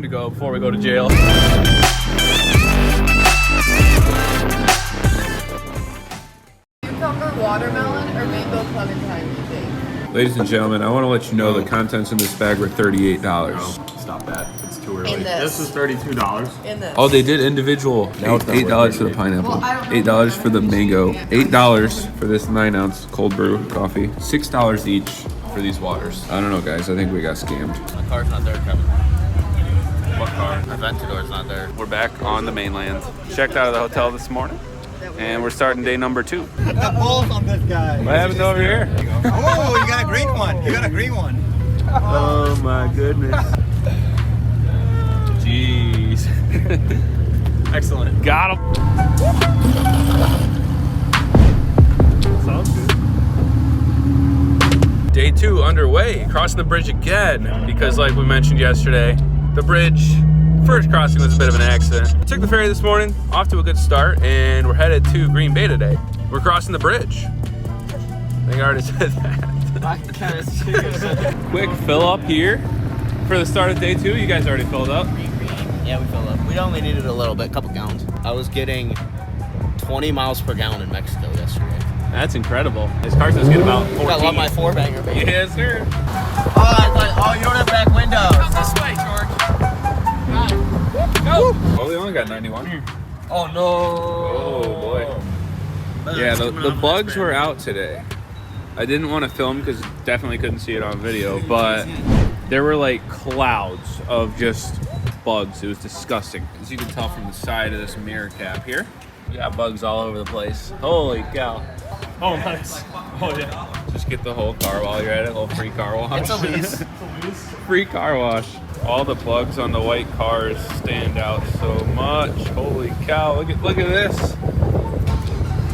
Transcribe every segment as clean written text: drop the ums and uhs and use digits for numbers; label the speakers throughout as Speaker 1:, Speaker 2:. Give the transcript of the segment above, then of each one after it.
Speaker 1: time to go before we go to jail.
Speaker 2: Cucumber, watermelon, or mango clementine, do you think?
Speaker 1: Ladies and gentlemen, I want to let you know the contents in this bag were $38.
Speaker 3: No, stop that. It's too early.
Speaker 2: In
Speaker 3: This is $32.
Speaker 2: In this.
Speaker 1: Oh, they did individual.
Speaker 3: Now it's not
Speaker 1: $8 for the
Speaker 3: worth
Speaker 1: pineapple,
Speaker 2: Well, I don't know.
Speaker 1: $8 for the mango, $8 for this 9-ounce cold brew coffee, $6 each for these waters. I don't know, guys. I think we got scammed.
Speaker 4: My car's not there, Kevin. What car? My Ventador's not there.
Speaker 1: We're back on the mainland. Checked out of the hotel this morning, and we're starting day number 2.
Speaker 5: Got balls on this guy.
Speaker 1: What happened over here?
Speaker 5: Oh, you got a green one. You got a green one.
Speaker 1: Oh my goodness. Jeez.
Speaker 4: Excellent.
Speaker 1: Got him.
Speaker 4: Sounds good.
Speaker 1: Day 2 underway, crossing the bridge again, because like we mentioned yesterday, the bridge, first crossing was a bit of an accident. Took the ferry this morning, off to a good start, and we're headed to Green Bay today. We're crossing the bridge. I think I already said that. Quick fill up here for the start of day 2. You guys already filled up.
Speaker 4: Yeah, we filled up. We only needed a little bit, a couple gallons. I was getting 20 miles per gallon in Mexico yesterday.
Speaker 1: That's incredible. His car says get about 14.
Speaker 4: I love my 4-banger, baby.
Speaker 1: Yes, sir.
Speaker 4: Oh, you don't have back windows. This way, George.
Speaker 1: Oh, we only got 91 here.
Speaker 4: Oh, no.
Speaker 1: Oh, boy. Yeah, the bugs were out today. I didn't want to film because definitely couldn't see it on video, but there were like clouds of just bugs. It was disgusting. As you can tell from the side of this mirror cap here, we got bugs all over the place. Holy cow.
Speaker 4: Oh, nice. Oh, yeah.
Speaker 1: Just get the whole car while you're at it. A little free car wash.
Speaker 4: It's a lease.
Speaker 1: Free car wash. All the bugs on the white cars stand out so much. Holy cow. Look at this.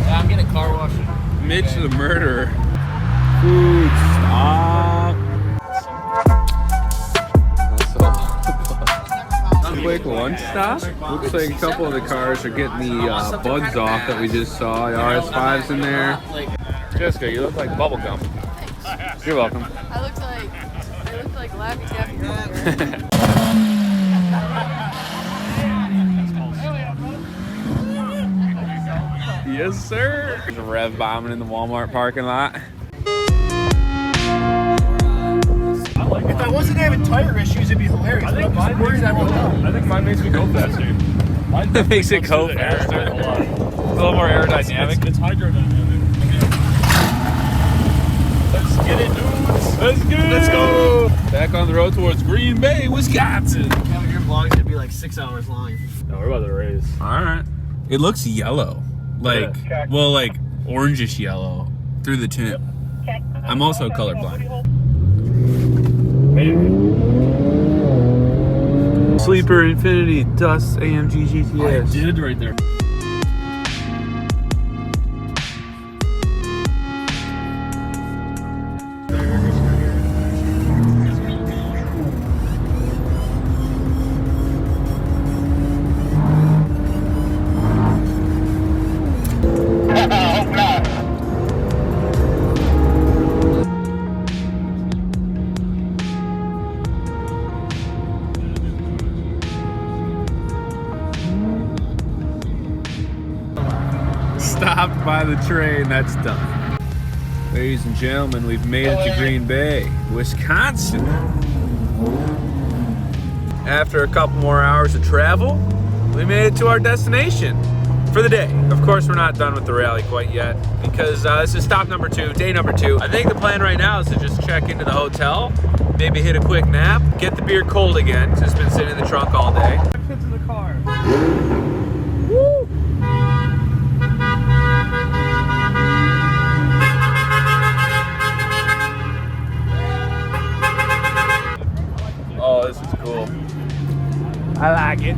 Speaker 4: Yeah, I'm getting car wash.
Speaker 1: Mitch the murderer. Food stop. Quick lunch stop. Looks like a couple of the cars are getting the bugs off that we just saw. The RS5's in there. Jessica, you look like bubble gum. You're welcome.
Speaker 2: I look like Laffy Taffy.
Speaker 1: Yes, sir. There's a rev bombing in the Walmart parking lot.
Speaker 5: If I wasn't having tire issues, it'd be hilarious. But I'm just worried I won't know.
Speaker 6: I think mine makes me go faster. Mine
Speaker 1: It makes it go faster.
Speaker 6: A lot.
Speaker 1: A little more aerodynamic.
Speaker 6: It's hydrodynamic. Let's get it, dudes.
Speaker 1: Let's go.
Speaker 6: Let's go.
Speaker 1: Back on the road towards Green Bay, Wisconsin.
Speaker 4: Your vlog's gonna be like 6 hours long.
Speaker 6: No, we're about to race.
Speaker 1: All right. It looks yellow. Like, well, like orangish yellow through the tint. I'm also colorblind. Sleeper Infinity Dust AMG GTS.
Speaker 6: Did right there.
Speaker 1: Stopped by the train, that's done. Ladies and gentlemen, we've made it to Green Bay, Wisconsin. After a couple more hours of travel, we made it to our destination for the day. Of course, we're not done with the rally quite yet because this is stop number 2, day number 2. I think the plan right now is to just check into the hotel, maybe hit a quick nap, get the beer cold again, because it's been sitting in the trunk all day.
Speaker 6: Kids in the car.
Speaker 1: Woo! Oh, this is cool. I like it.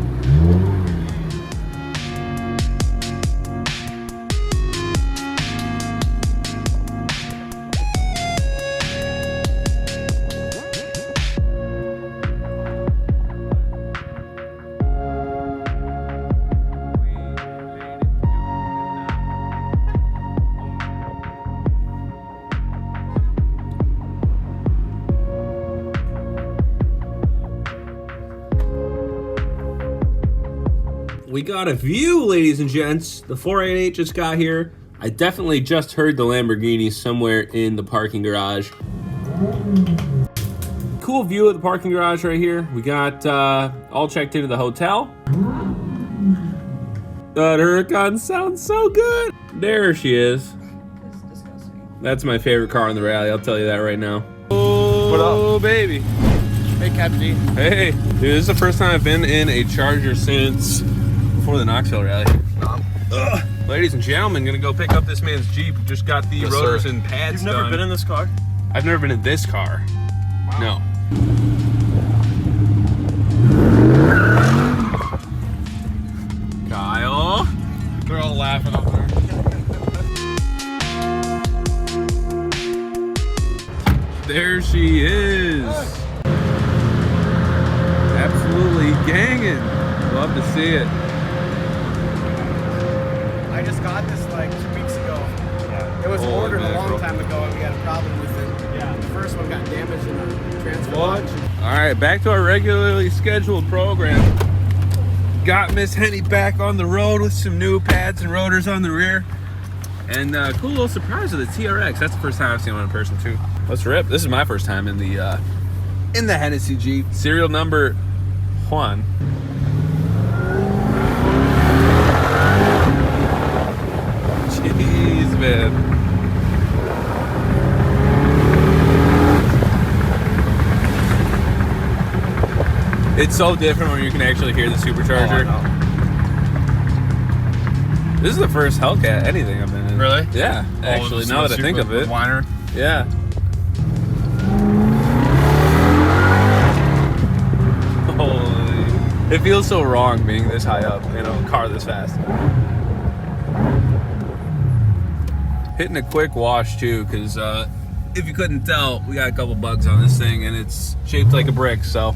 Speaker 1: we got a view, ladies and gents. The 488 just got here. I definitely just heard the Lamborghini somewhere in the parking garage. Cool view of the parking garage right here. We got all checked into the hotel. That Huracan sounds so good. There she is.
Speaker 2: It's disgusting.
Speaker 1: That's my favorite car in the rally, I'll tell you that right now. Oh, baby.
Speaker 4: Hey, Captain D.
Speaker 1: Hey, dude, this is the first time I've been in a Charger since before the Knoxville rally. Ladies and gentlemen, gonna go pick up this man's Jeep. Just got the rotors and pads
Speaker 6: You've never
Speaker 1: done.
Speaker 6: been in this car?
Speaker 1: I've never been in this car. Wow. No. Kyle.
Speaker 6: They're all laughing up there.
Speaker 1: There she is. Absolutely ganging. Love to see it.
Speaker 5: I just got this like 2 weeks ago. It was
Speaker 1: Holy
Speaker 5: ordered a
Speaker 1: mackerel.
Speaker 5: long time ago and we had a problem with it. Yeah. The first one got damaged in the transfer.
Speaker 1: All right, back to our regularly scheduled program. Got Miss Henny back on the road with some new pads and rotors on the rear. And cool little surprise with the TRX. That's the first time I've seen one in person too. Let's rip. This is my first time in the Hennessy Jeep. Serial number 1. Jeez, man. It's so different when you can actually hear the supercharger. This is the first Hellcat anything I've been in.
Speaker 6: Really?
Speaker 1: Yeah, actually, now that I think of it.
Speaker 6: Whiner.
Speaker 1: Yeah. Holy. It feels so wrong being this high up, you know, a car this fast. Hitting a quick wash too, because if you couldn't tell, we got a couple bugs on this thing and it's shaped like a brick, so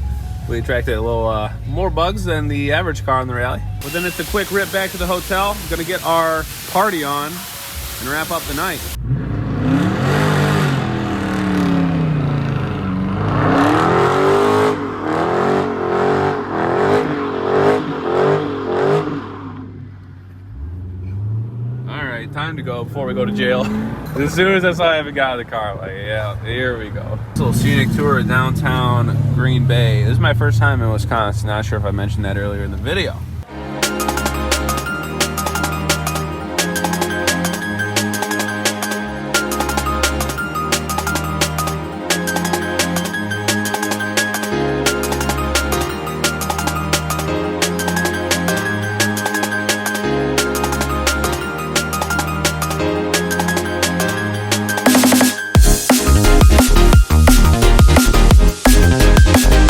Speaker 1: we attracted a little more bugs than the average car in the rally. But then it's a quick rip back to the hotel. I'm gonna get our party on and wrap up the night. All right, time to go before we go to jail. As soon as I saw I haven't got out of the car, I'm like, yeah, here we go. This little scenic tour of downtown Green Bay. This is my first time in Wisconsin. Not sure if I mentioned that earlier in the video.